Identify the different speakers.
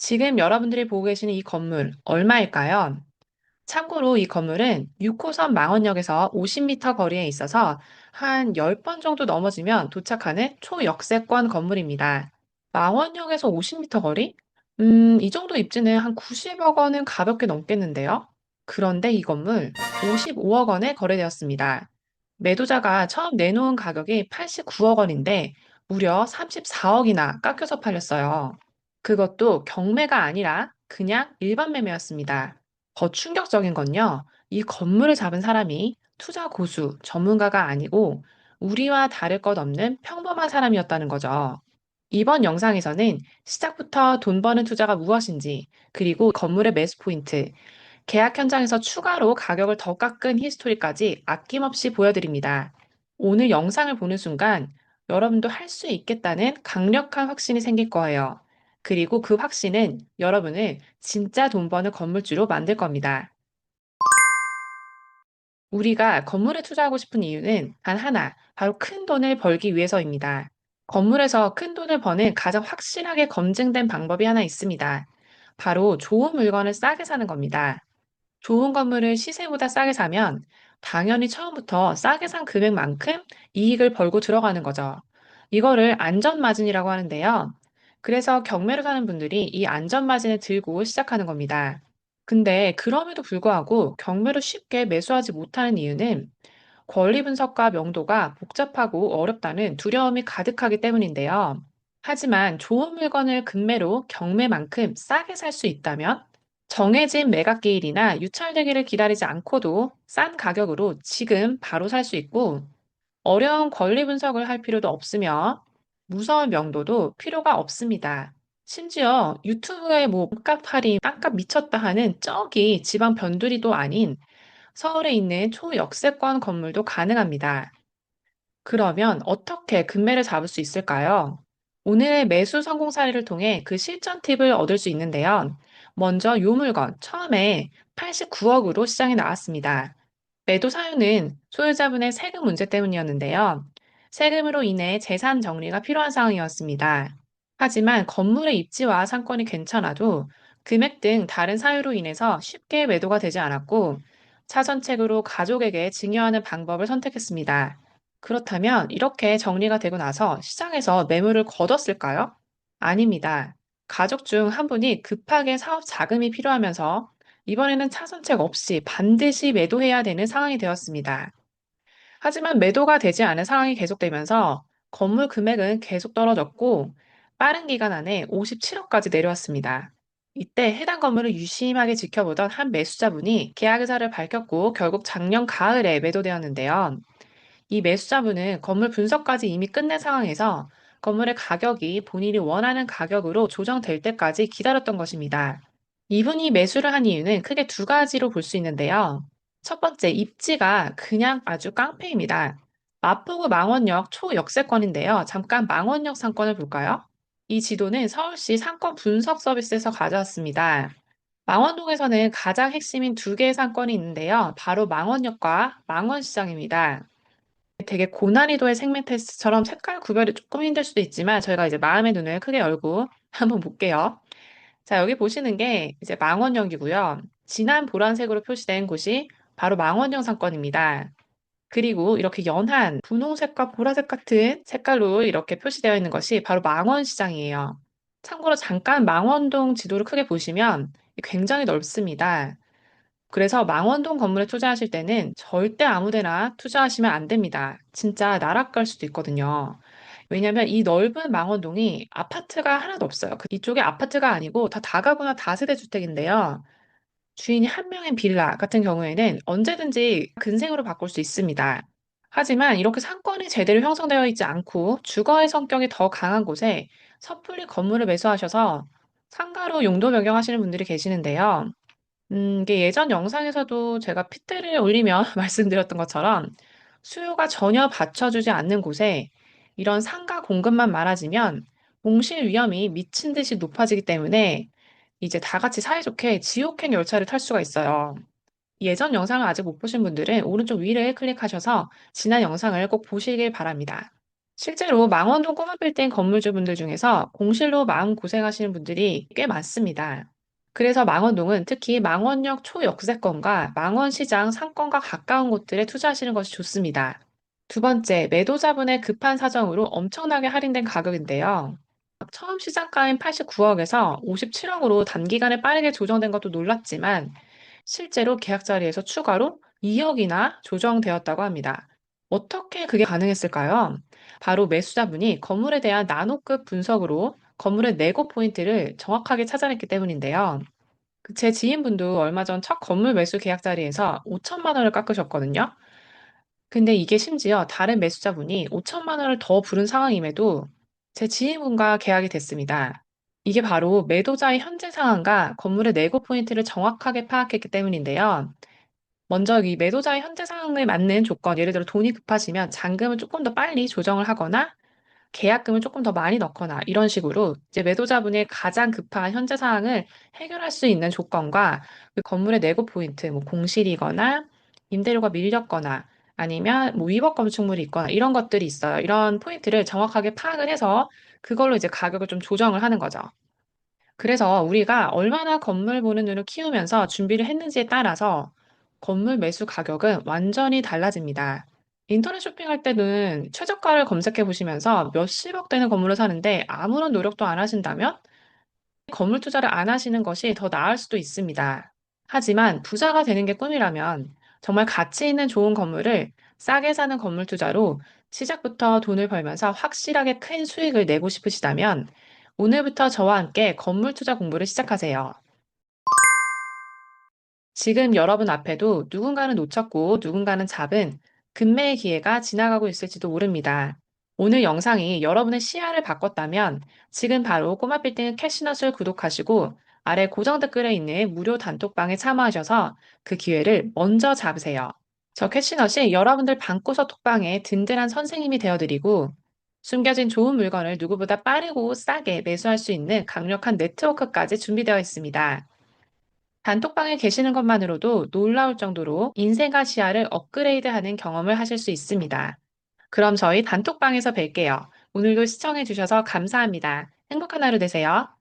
Speaker 1: 지금 여러분들이 보고 계시는 이 건물 얼마일까요? 참고로 이 건물은 6호선 망원역에서 50m 거리에 있어서 한 10번 정도 넘어지면 도착하는 초역세권 건물입니다. 망원역에서 50m 거리? 이 정도 입지는 한 90억 원은 가볍게 넘겠는데요. 그런데 이 건물 55억 원에 거래되었습니다. 매도자가 처음 내놓은 가격이 89억 원인데 무려 34억이나 깎여서 팔렸어요. 그것도 경매가 아니라 그냥 일반 매매였습니다. 더 충격적인 건요, 이 건물을 잡은 사람이 투자 고수, 전문가가 아니고 우리와 다를 것 없는 평범한 사람이었다는 거죠. 이번 영상에서는 시작부터 돈 버는 투자가 무엇인지, 그리고 건물의 매수 포인트, 계약 현장에서 추가로 가격을 더 깎은 히스토리까지 아낌없이 보여드립니다. 오늘 영상을 보는 순간 여러분도 할 수 있겠다는 강력한 확신이 생길 거예요. 그리고 그 확신은 여러분을 진짜 돈 버는 건물주로 만들 겁니다. 우리가 건물에 투자하고 싶은 이유는 단 하나, 바로 큰 돈을 벌기 위해서입니다. 건물에서 큰 돈을 버는 가장 확실하게 검증된 방법이 하나 있습니다. 바로 좋은 물건을 싸게 사는 겁니다. 좋은 건물을 시세보다 싸게 사면 당연히 처음부터 싸게 산 금액만큼 이익을 벌고 들어가는 거죠. 이거를 안전마진이라고 하는데요. 그래서 경매로 사는 분들이 이 안전마진을 들고 시작하는 겁니다. 근데 그럼에도 불구하고 경매로 쉽게 매수하지 못하는 이유는 권리 분석과 명도가 복잡하고 어렵다는 두려움이 가득하기 때문인데요. 하지만 좋은 물건을 금매로 경매만큼 싸게 살 수 있다면 정해진 매각기일이나 유찰되기를 기다리지 않고도 싼 가격으로 지금 바로 살 수 있고 어려운 권리 분석을 할 필요도 없으며 무서운 명도도 필요가 없습니다. 심지어 유튜브에 뭐 몸값 할인, 땅값 미쳤다 하는 저기 지방 변두리도 아닌 서울에 있는 초역세권 건물도 가능합니다. 그러면 어떻게 금매를 잡을 수 있을까요? 오늘의 매수 성공 사례를 통해 그 실전 팁을 얻을 수 있는데요. 먼저 요 물건 처음에 89억으로 시장에 나왔습니다. 매도 사유는 소유자분의 세금 문제 때문이었는데요. 세금으로 인해 재산 정리가 필요한 상황이었습니다. 하지만 건물의 입지와 상권이 괜찮아도 금액 등 다른 사유로 인해서 쉽게 매도가 되지 않았고 차선책으로 가족에게 증여하는 방법을 선택했습니다. 그렇다면 이렇게 정리가 되고 나서 시장에서 매물을 거뒀을까요? 아닙니다. 가족 중 한 분이 급하게 사업 자금이 필요하면서 이번에는 차선책 없이 반드시 매도해야 되는 상황이 되었습니다. 하지만 매도가 되지 않은 상황이 계속되면서 건물 금액은 계속 떨어졌고 빠른 기간 안에 57억까지 내려왔습니다. 이때 해당 건물을 유심하게 지켜보던 한 매수자분이 계약 의사를 밝혔고 결국 작년 가을에 매도되었는데요. 이 매수자분은 건물 분석까지 이미 끝낸 상황에서 건물의 가격이 본인이 원하는 가격으로 조정될 때까지 기다렸던 것입니다. 이분이 매수를 한 이유는 크게 두 가지로 볼 수 있는데요. 첫 번째, 입지가 그냥 아주 깡패입니다. 마포구 망원역 초역세권인데요. 잠깐 망원역 상권을 볼까요? 이 지도는 서울시 상권 분석 서비스에서 가져왔습니다. 망원동에서는 가장 핵심인 두 개의 상권이 있는데요. 바로 망원역과 망원시장입니다. 되게 고난이도의 생명 테스트처럼 색깔 구별이 조금 힘들 수도 있지만 저희가 이제 마음의 눈을 크게 열고 한번 볼게요. 자, 여기 보시는 게 이제 망원역이고요. 진한 보라색으로 표시된 곳이 바로 망원역 상권입니다. 그리고 이렇게 연한 분홍색과 보라색 같은 색깔로 이렇게 표시되어 있는 것이 바로 망원시장이에요. 참고로 잠깐 망원동 지도를 크게 보시면 굉장히 넓습니다. 그래서 망원동 건물에 투자하실 때는 절대 아무 데나 투자하시면 안 됩니다. 진짜 나락갈 수도 있거든요. 왜냐면 이 넓은 망원동이 아파트가 하나도 없어요. 이쪽에 아파트가 아니고 다 다가구나 다세대 주택인데요. 주인이 한 명인 빌라 같은 경우에는 언제든지 근생으로 바꿀 수 있습니다. 하지만 이렇게 상권이 제대로 형성되어 있지 않고 주거의 성격이 더 강한 곳에 섣불리 건물을 매수하셔서 상가로 용도 변경하시는 분들이 계시는데요. 이게 예전 영상에서도 제가 핏대를 올리며 말씀드렸던 것처럼 수요가 전혀 받쳐주지 않는 곳에 이런 상가 공급만 많아지면 공실 위험이 미친 듯이 높아지기 때문에 이제 다 같이 사이좋게 지옥행 열차를 탈 수가 있어요. 예전 영상을 아직 못 보신 분들은 오른쪽 위를 클릭하셔서 지난 영상을 꼭 보시길 바랍니다. 실제로 망원동 꼬마 빌딩 건물주분들 중에서 공실로 마음 고생하시는 분들이 꽤 많습니다. 그래서 망원동은 특히 망원역 초역세권과 망원시장 상권과 가까운 곳들에 투자하시는 것이 좋습니다. 두 번째, 매도자분의 급한 사정으로 엄청나게 할인된 가격인데요. 처음 시장가인 89억에서 57억으로 단기간에 빠르게 조정된 것도 놀랐지만 실제로 계약 자리에서 추가로 2억이나 조정되었다고 합니다. 어떻게 그게 가능했을까요? 바로 매수자분이 건물에 대한 나노급 분석으로 건물의 내고 포인트를 정확하게 찾아냈기 때문인데요. 제 지인분도 얼마 전 첫 건물 매수 계약 자리에서 5천만 원을 깎으셨거든요. 근데 이게 심지어 다른 매수자분이 5천만 원을 더 부른 상황임에도 제 지인분과 계약이 됐습니다. 이게 바로 매도자의 현재 상황과 건물의 내고 포인트를 정확하게 파악했기 때문인데요. 먼저 이 매도자의 현재 상황에 맞는 조건, 예를 들어 돈이 급하시면 잔금을 조금 더 빨리 조정을 하거나 계약금을 조금 더 많이 넣거나 이런 식으로 이제 매도자분의 가장 급한 현재 상황을 해결할 수 있는 조건과 그 건물의 내고 포인트, 뭐 공실이거나 임대료가 밀렸거나 아니면 뭐 위법 건축물이 있거나 이런 것들이 있어요. 이런 포인트를 정확하게 파악을 해서 그걸로 이제 가격을 좀 조정을 하는 거죠. 그래서 우리가 얼마나 건물 보는 눈을 키우면서 준비를 했는지에 따라서 건물 매수 가격은 완전히 달라집니다. 인터넷 쇼핑할 때는 최저가를 검색해 보시면서 몇십억 되는 건물을 사는데 아무런 노력도 안 하신다면 건물 투자를 안 하시는 것이 더 나을 수도 있습니다. 하지만 부자가 되는 게 꿈이라면 정말 가치 있는 좋은 건물을 싸게 사는 건물 투자로 시작부터 돈을 벌면서 확실하게 큰 수익을 내고 싶으시다면 오늘부터 저와 함께 건물 투자 공부를 시작하세요. 지금 여러분 앞에도 누군가는 놓쳤고 누군가는 잡은 금매의 기회가 지나가고 있을지도 모릅니다. 오늘 영상이 여러분의 시야를 바꿨다면 지금 바로 꼬마 빌딩 캐시넛을 구독하시고 아래 고정 댓글에 있는 무료 단톡방에 참여하셔서 그 기회를 먼저 잡으세요. 저 캐시넛이 여러분들 방구석 톡방에 든든한 선생님이 되어드리고 숨겨진 좋은 물건을 누구보다 빠르고 싸게 매수할 수 있는 강력한 네트워크까지 준비되어 있습니다. 단톡방에 계시는 것만으로도 놀라울 정도로 인생과 시야를 업그레이드하는 경험을 하실 수 있습니다. 그럼 저희 단톡방에서 뵐게요. 오늘도 시청해 주셔서 감사합니다. 행복한 하루 되세요.